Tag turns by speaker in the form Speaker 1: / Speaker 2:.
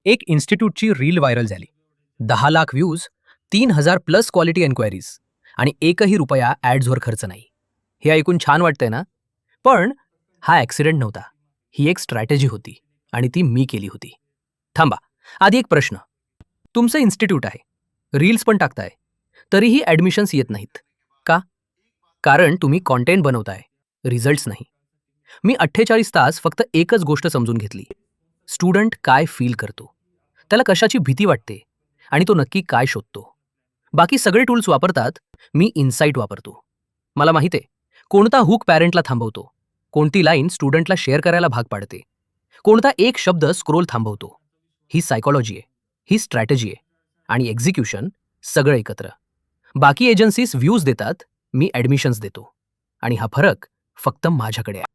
Speaker 1: एक इन्स्टिट्यूटची reel viral झाली. 10 lakh views, 3,000+ quality एन्क्वायरीज आणि एकही रुपया ॲड्सवर खर्च नाही. हे ऐकून छान वाटतंय ना? पण हा ॲक्सिडेंट नव्हता. ही एक स्ट्रॅटेजी होती आणि ती मी केली होती. थांबा, आधी एक प्रश्न. तुमचं इन्स्टिट्यूट आहे, रील्स पण टाकताय, तरीही ॲडमिशन्स येत नाहीत. का? कारण तुम्ही कॉन्टेंट बनवताय, रिझल्ट्स नाही. मी 48 तास फक्त एकच गोष्ट समजून घेतली. स्टुडंट काय फील करतो, त्याला कशाची भीती वाटते आणि तो नक्की काय शोधतो. बाकी सगळे टूल्स वापरतात, मी इन्साइट वापरतो. मला माहिती आहे कोणता हुक पॅरेंटला थांबवतो, कोणती लाईन स्टुडंटला शेअर करायला भाग पाडते, कोणता एक शब्द स्क्रोल थांबवतो. ही सायकॉलॉजी आहे, ही स्ट्रॅटेजी आहे आणि एक्झिक्युशन सगळं एकत्र. बाकी एजन्सीज व्ह्यूज देतात, मी ॲडमिशन्स देतो आणि हा फरक फक्त माझ्याकडे आहे.